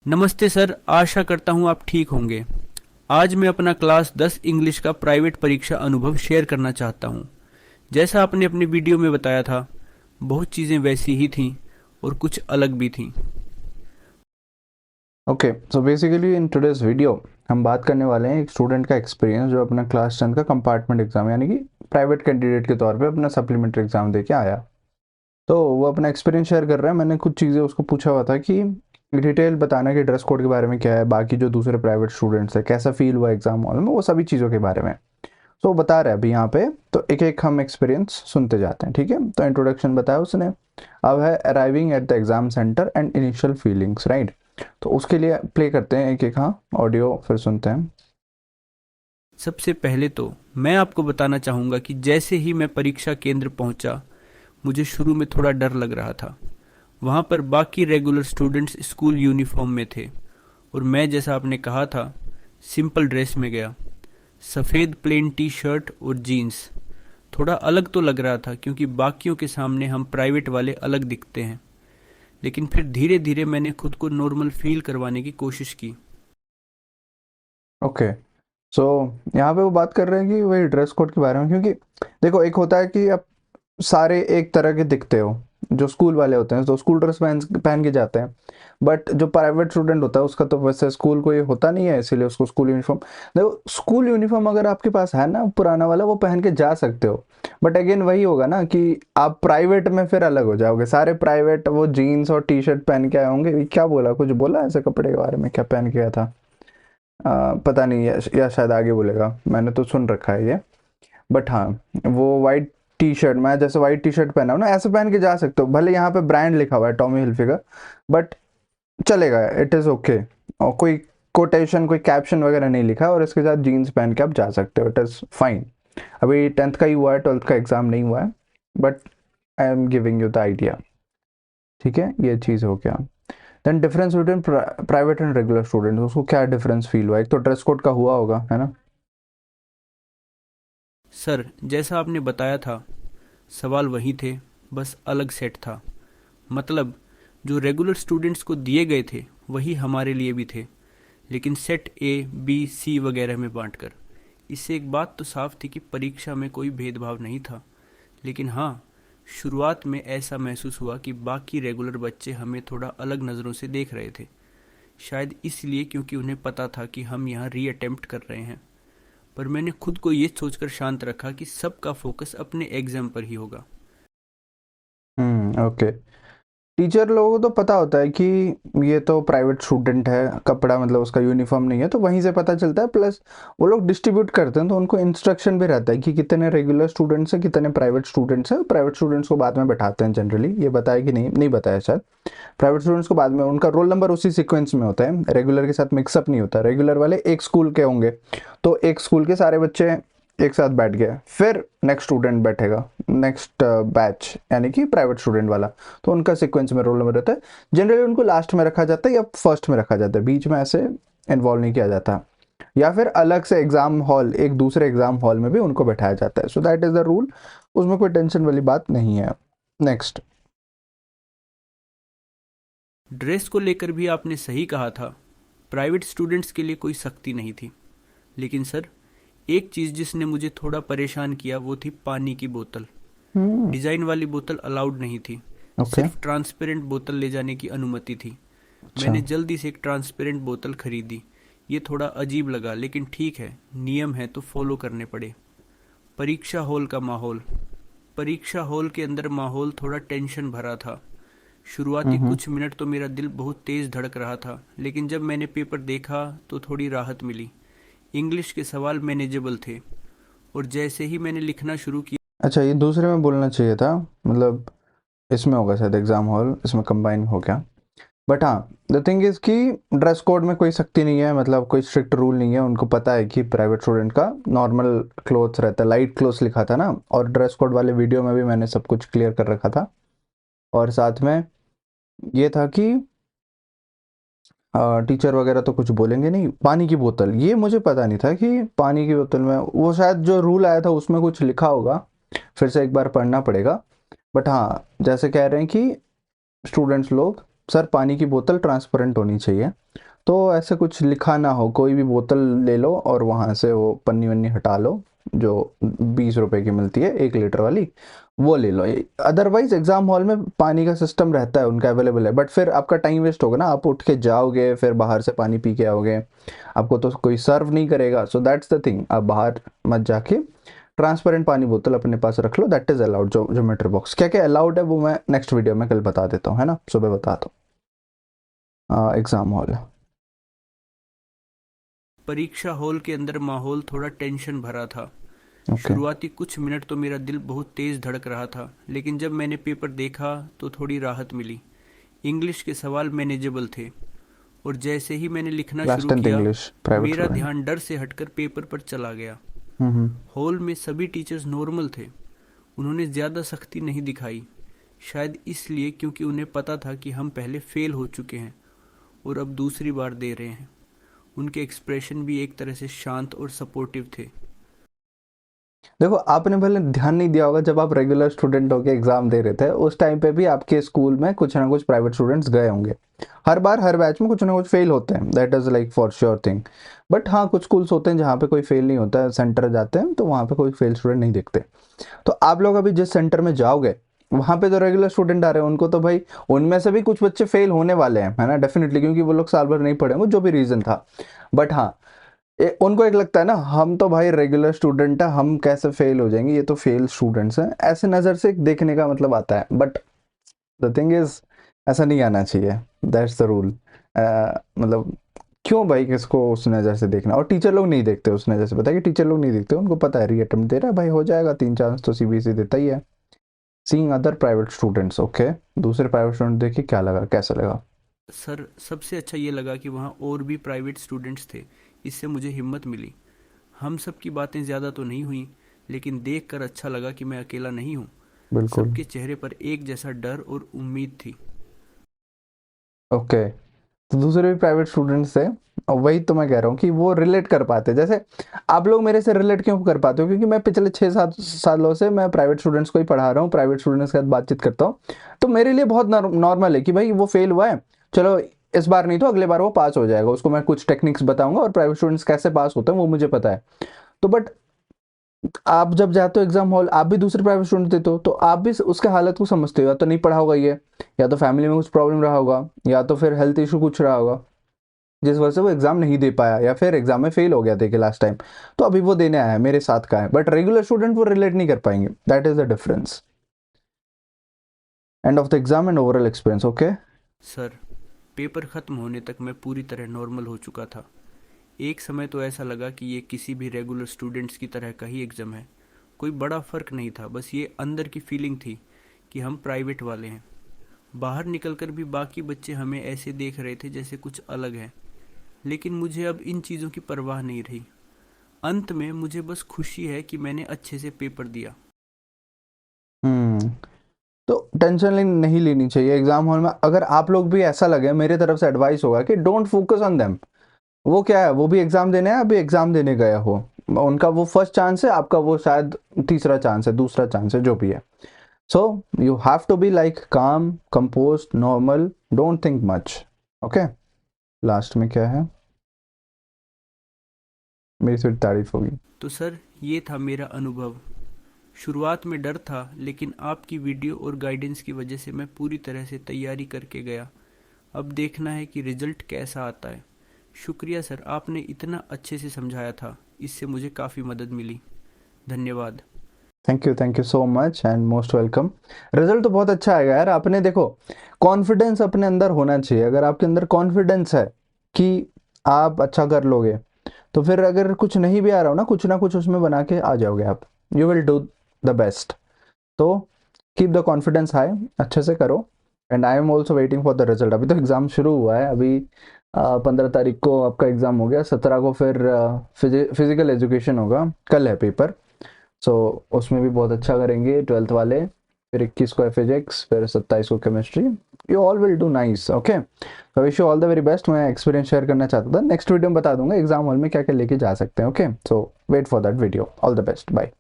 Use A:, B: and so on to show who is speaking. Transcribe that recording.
A: नमस्ते सर, आशा करता हूँ आप ठीक होंगे। आज मैं अपना क्लास 10 इंग्लिश का प्राइवेट परीक्षा अनुभव शेयर करना चाहता हूँ। जैसा आपने अपनी वीडियो में बताया था, बहुत चीज़ें वैसी ही थीं और कुछ अलग भी थीं।
B: Okay, so basically in today's video हम बात करने वाले हैं एक स्टूडेंट का एक्सपीरियंस जो अपना क्लास 10 का कंपार्टमेंट एग्जाम यानी कि प्राइवेट कैंडिडेट के तौर पे अपना सप्लीमेंट्री एग्जाम दे के आया। तो वो अपना एक्सपीरियंस शेयर कर रहा है। मैंने कुछ चीज़ें उसको पूछा हुआ था कि डिटेल बताना कि ड्रेस कोड के बारे में क्या है, बाकी जो दूसरे प्राइवेट स्टूडेंट्स है कैसा फील हुआ एग्जाम हॉल में, वो सभी चीज़ों के बारे में। सो वो बता रहा है अभी यहाँ पे। तो एक एक हम एक्सपीरियंस सुनते जाते हैं, ठीक है। तो इंट्रोडक्शन बताया उसने। अब है arriving at the exam centre and initial feelings, right. तो उसके लिए प्ले करते हैं एक एक, हाँ, ऑडियो फिर सुनते हैं।
A: सबसे पहले तो मैं आपको बताना चाहूँगा कि जैसे ही मैं परीक्षा केंद्र पहुँचा, मुझे शुरू में थोड़ा डर लग रहा था। वहाँ पर बाकी रेगुलर स्टूडेंट्स स्कूल यूनिफॉर्म में थे और मैं, जैसा आपने कहा था, सिंपल ड्रेस में गया। सफ़ेद प्लेन टी शर्ट और जीन्स। थोड़ा अलग तो लग रहा था क्योंकि बाकियों के सामने हम प्राइवेट वाले अलग दिखते हैं, लेकिन फिर धीरे धीरे मैंने खुद को नॉर्मल फील करवाने की कोशिश की।
B: ओके, सो यहाँ पे वो बात कर रहे हैं कि वही ड्रेस कोड के बारे में, क्योंकि देखो एक होता है कि आप सारे एक तरह के दिखते हो। जो स्कूल वाले होते हैं तो स्कूल ड्रेस पहन पहन के जाते हैं। बट जो प्राइवेट स्टूडेंट होता है उसका तो वैसे स्कूल कोई होता नहीं है, इसीलिए उसको स्कूल यूनिफॉर्म। देखो स्कूल यूनिफॉर्म अगर आपके पास है ना पुराना वाला, वो पहन के जा सकते हो। बट अगेन वही होगा ना कि आप प्राइवेट में फिर अलग हो जाओगे। सारे प्राइवेट वो जीन्स और टी शर्ट पहन के आए होंगे। ये क्या बोला, कुछ बोला ऐसे कपड़े के बारे में, क्या पहन के गया था? पता नहीं, या शायद आगे बोलेगा, मैंने तो सुन रखा है ये। बट हाँ, वो वाइट टी शर्ट, मैं जैसे वाइट टी शर्ट पहना हूँ ना, ऐसे पहन के जा सकते हो। भले यहाँ पे ब्रांड लिखा हुआ है टॉमी हिल्फिगर, बट चलेगा, इट इज़ ओके। और कोई कोटेशन, कोई कैप्शन वगैरह नहीं लिखा, और इसके साथ जीन्स पहन के आप जा सकते हो, इट इज़ फाइन। अभी 10th का ही हुआ है, 12th का एग्ज़ाम नहीं हुआ है, but I am giving you the idea. ठीक है, ये चीज़ हो गया। Then difference between private and regular student, उसको क्या डिफरेंस फील हुआ? एक तो ड्रेस कोड का हुआ होगा, है ना?
A: सर, जैसा आपने बताया था, सवाल वही थे, बस अलग सेट था। मतलब, जो रेगुलर स्टूडेंट्स को दिए गए थे वही हमारे लिए भी थे, लेकिन सेट ए बी सी वगैरह में बांटकर। इससे एक बात तो साफ थी कि परीक्षा में कोई भेदभाव नहीं था। लेकिन हाँ, शुरुआत में ऐसा महसूस हुआ कि बाकी रेगुलर बच्चे हमें थोड़ा अलग नज़रों से देख रहे थे। शायद इसलिए क्योंकि उन्हें पता था कि हम यहाँ री अटेम्प्ट कर रहे हैं। पर मैंने खुद को ये सोचकर शांत रखा कि सबका फोकस अपने एग्जाम पर ही होगा।
B: ओके। टीचर लोगों को तो पता होता है कि ये तो प्राइवेट स्टूडेंट है, कपड़ा मतलब उसका यूनिफॉर्म नहीं है, तो वहीं से पता चलता है। प्लस वो लोग डिस्ट्रीब्यूट करते हैं तो उनको इंस्ट्रक्शन भी रहता है कि कितने रेगुलर स्टूडेंट्स हैं, कितने प्राइवेट स्टूडेंट्स हैं। प्राइवेट स्टूडेंट्स को बाद में बैठाते हैं जनरली, ये बताया कि नहीं, नहीं बताया शायद। प्राइवेट स्टूडेंट्स को बाद में, उनका रोल नंबर उसी सीक्वेंस में होता है, रेगुलर के साथ मिक्सअप नहीं होता। रेगुलर वाले एक स्कूल के होंगे, तो एक स्कूल के सारे बच्चे एक साथ बैठ गए, फिर नेक्स्ट स्टूडेंट बैठेगा, नेक्स्ट बैच यानी कि प्राइवेट स्टूडेंट वाला। तो उनका सीक्वेंस में रोल नंबर रहता है। जनरली उनको लास्ट में रखा जाता है या फर्स्ट में रखा जाता है, बीच में ऐसे इन्वॉल्व नहीं किया जाता। या फिर अलग से एग्जाम हॉल, एक दूसरे एग्जाम हॉल में भी उनको बैठाया जाता है। So that is the rule, उसमें कोई टेंशन वाली बात नहीं है। नेक्स्ट।
A: ड्रेस को लेकर भी आपने सही कहा था। प्राइवेट स्टूडेंट्स के लिए कोई सख्ती नहीं थी। लेकिन सर, एक चीज़ जिसने मुझे थोड़ा परेशान किया वो थी पानी की बोतल।
B: हम्म।
A: डिज़ाइन वाली बोतल अलाउड नहीं थी,
B: ओके।
A: सिर्फ ट्रांसपेरेंट बोतल ले जाने की अनुमति थी।
B: अच्छा।
A: मैंने जल्दी से एक ट्रांसपेरेंट बोतल खरीदी। ये थोड़ा अजीब लगा, लेकिन ठीक है, नियम है तो फॉलो करने पड़े। परीक्षा हॉल का माहौल। परीक्षा हॉल के अंदर माहौल थोड़ा टेंशन भरा था। शुरुआती
B: हम्म।
A: कुछ मिनट तो मेरा दिल बहुत तेज़ धड़क रहा था, लेकिन जब मैंने पेपर देखा तो थोड़ी राहत मिली। इंग्लिश के सवाल मैनेजेबल थे, और जैसे ही मैंने लिखना शुरू किया।
B: अच्छा, ये दूसरे में बोलना चाहिए था, मतलब इसमें होगा शायद एग्जाम हॉल, इसमें कंबाइन हो गया। बट हाँ, द थिंग इज कि ड्रेस कोड में कोई सख्ती नहीं है, मतलब कोई स्ट्रिक्ट रूल नहीं है। उनको पता है कि प्राइवेट स्टूडेंट का नॉर्मल क्लोथ्स रहता है, लाइट क्लोथ्स लिखा था ना। और ड्रेस कोड वाले वीडियो में भी मैंने सब कुछ क्लियर कर रखा था। और साथ में ये था कि टीचर वगैरह तो कुछ बोलेंगे नहीं। पानी की बोतल, ये मुझे पता नहीं था कि पानी की बोतल में, वो शायद जो रूल आया था उसमें कुछ लिखा होगा, फिर से एक बार पढ़ना पड़ेगा। बट हाँ, जैसे कह रहे हैं कि स्टूडेंट्स लोग सर पानी की बोतल ट्रांसपेरेंट होनी चाहिए, तो ऐसे कुछ लिखा ना हो, कोई भी बोतल ले लो और वहाँ से वो पन्नी वन्नी हटा लो, जो 20 रुपए की मिलती है 1 लीटर वाली, वो ले लो। अदरवाइज एग्जाम हॉल में पानी का सिस्टम रहता है, उनका अवेलेबल है, बट फिर आपका टाइम वेस्ट होगा ना, आप उठ के जाओगे फिर बाहर से पानी पी के आओगे, आपको तो कोई सर्व नहीं करेगा। सो दैट्स द थिंग, आप बाहर मत जाके ट्रांसपेरेंट पानी बोतल अपने पास रख लो, दैट इज अलाउड। जो ज्योमेट्री बॉक्स क्या क्या अलाउड है वो मैं नेक्स्ट वीडियो में कल बता देता हूँ, है ना, सुबह बताता हूँ। Exam hall.
A: परीक्षा हॉल के अंदर माहौल थोड़ा टेंशन भरा था।
B: ओके।
A: शुरुआती कुछ मिनट तो मेरा दिल बहुत तेज धड़क रहा था, लेकिन जब मैंने पेपर देखा तो थोड़ी राहत मिली। इंग्लिश के सवाल मैनेजेबल थे, और जैसे ही मैंने लिखना
B: क्लास
A: शुरू
B: 10th
A: किया,
B: इंग्लिश प्राइवेट
A: मेरा
B: स्टूडेंट।
A: ध्यान डर से हटकर पेपर पर चला गया।
B: हम्म।
A: हॉल में सभी टीचर्स नॉर्मल थे। उन्होंने ज़्यादा सख्ती नहीं दिखाई, शायद इसलिए क्योंकि उन्हें पता था कि हम पहले फेल हो चुके हैं और अब दूसरी बार दे रहे हैं। उनके एक्सप्रेशन भी एक तरह से शांत और सपोर्टिव थे।
B: देखो आपने भले ध्यान नहीं दिया होगा, जब आप रेगुलर स्टूडेंट होके एग्जाम दे रहे थे उस टाइम पे भी आपके स्कूल में कुछ ना कुछ प्राइवेट स्टूडेंट्स गए होंगे। हर बार हर बैच में कुछ ना कुछ फेल होते हैं, that is like for sure thing. But हाँ, कुछ स्कूल्स होते हैं जहाँ पे कोई फेल नहीं होता है, सेंटर जाते हैं तो वहाँ पे कोई फेल स्टूडेंट नहीं दिखते। तो आप लोग अभी जिस सेंटर में जाओगे वहाँ पे तो रेगुलर स्टूडेंट आ रहे हैं, उनको तो भाई उनमें से भी कुछ बच्चे फेल होने वाले हैं, है ना, डेफिनेटली, क्योंकि वो लोग साल भर नहीं पढ़े होंगे, जो भी रीजन था। बट हाँ, उनको एक लगता है ना, हम तो भाई रेगुलर स्टूडेंट है, हम कैसे फेल हो जाएंगे, ये तो फेल स्टूडेंट्स हैं, ऐसे नज़र से देखने का मतलब आता है। बट द थिंग इज, ऐसा नहीं आना चाहिए, दैट्स द रूल। मतलब क्यों भाई किसको उस नज़र से देखना, और टीचर लोग नहीं देखते उस नज़र से, पता है कि टीचर लोग नहीं देखते, उनको पता है रीअटेम्प्ट दे रहा है भाई, हो जाएगा, 3 चांस तो सीबीएसई देता ही है। Seeing other private students, okay, दूसरे प्राइवेट स्टूडेंट देख के क्या लगा, कैसा लगा?
A: सर, सबसे अच्छा ये लगा कि वहाँ और भी प्राइवेट स्टूडेंट्स थे। इससे मुझे हिम्मत मिली। हम सब की बातें ज़्यादा तो नहीं हुई, लेकिन देख कर अच्छा लगा कि मैं अकेला नहीं हूँ।
B: बिल्कुल।
A: सबके चेहरे पर एक जैसा डर और उम्मीद थी।
B: ओके, तो दूसरे भी प्राइवेट स्टूडेंट्स थे, और वही तो मैं कह रहा हूँ कि वो रिलेट कर पाते, जैसे आप लोग मेरे से रिलेट क्यों कर पाते हो, क्योंकि मैं पिछले 6-7 सालों से मैं प्राइवेट स्टूडेंट्स को ही पढ़ा रहा हूँ, प्राइवेट स्टूडेंट्स के साथ बातचीत करता हूँ। तो मेरे लिए बहुत नॉर्मल है कि भाई वो फेल हुआ है, चलो इस बार नहीं तो अगले बार वो पास हो जाएगा, उसको मैं कुछ टेक्निक्स बताऊंगा, और प्राइवेट स्टूडेंट्स कैसे पास होते हैं वो मुझे पता है। तो बट आप जब जाते हो एग्जाम हॉल, आप भी दूसरे प्राइवेट स्टूडेंट देते हो, तो आप भी उसके हालत को समझते हो, या तो नहीं पढ़ा होगा ये, या तो फैमिली में कुछ प्रॉब्लम रहा होगा, या तो फिर हेल्थ इशू कुछ रहा होगा, जिस वजह से वो एग्जाम नहीं दे पाया, या फिर एग्जाम में फेल हो गया देखिए लास्ट टाइम, तो अभी वो देने आया है, मेरे साथ का है। बट रेगुलर स्टूडेंट वो रिलेट नहीं कर पाएंगे, that is the difference. End of the exam and overall experience, okay.
A: Sir, paper ख़त्म होने तक मैं पूरी तरह नॉर्मल हो चुका था। एक समय तो ऐसा लगा कि ये किसी भी रेगुलर स्टूडेंट्स की तरह का ही एग्ज़ाम है। कोई बड़ा फ़र्क नहीं था, बस ये अंदर की फीलिंग थी कि हम प्राइवेट वाले हैं। बाहर निकलकर भी बाकी बच्चे हमें ऐसे देख रहे थे जैसे कुछ अलग है, लेकिन मुझे अब इन चीज़ों की परवाह नहीं रही। अंत में मुझे बस खुशी है कि मैंने अच्छे से पेपर दिया।
B: हम्म। तो टेंशन नहीं लेनी चाहिए एग्जाम हॉल में। अगर आप लोग भी ऐसा लगे, मेरी तरफ से एडवाइस होगा कि डोंट फोकस ऑन देम। वो क्या है, वो भी एग्जाम देने हैं, अभी एग्जाम देने गया हो, उनका वो फर्स्ट चांस है, आपका वो शायद तीसरा चांस है, दूसरा चांस है, जो भी है। So you have to be like calm, compose, normal, don't think much, okay. Last में क्या है, मेरी सिर्फ तारीफ होगी।
A: तो सर, ये था मेरा अनुभव। शुरुआत में डर था, लेकिन आपकी वीडियो और गाइडेंस की वजह से मैं पूरी तरह से तैयारी करके गया। अब देखना है कि रिजल्ट कैसा आता है। शुक्रिया सर, आपने इतना अच्छे से समझाया था, इससे मुझे काफ़ी मदद मिली। धन्यवाद।
B: Thank you so much and most welcome. Result तो बहुत अच्छा आएगा यार, आपने देखो, कॉन्फिडेंस अपने अंदर होना चाहिए। अगर आपके अंदर कॉन्फिडेंस है कि आप अच्छा कर लोगे, तो फिर अगर कुछ नहीं भी आ रहा हो ना कुछ उसमें बना के आ जाओगे आप, you will do the best. तो कीप द कॉन्फिडेंस हाई, अच्छे से करो। And I am also waiting for the result. अभी तो एग्ज़ाम शुरू हुआ है, अभी 15 तारीख को आपका एग्ज़ाम हो गया, 17 को फिर फिजिकल एजुकेशन होगा, कल है पेपर। सो उसमें भी बहुत अच्छा करेंगे 12th वाले, फिर 21 को फिजिक्स, फिर 27 को chemistry. You all will do nice, okay. तो wish you all the very best. मैं एक्सपीरियंस शेयर करना चाहता था, नेक्स्ट वीडियो में बता दूंगा एग्जाम हॉल में क्या क्या लेके जा सकते हैं, okay. So wait for that video, all the best, bye.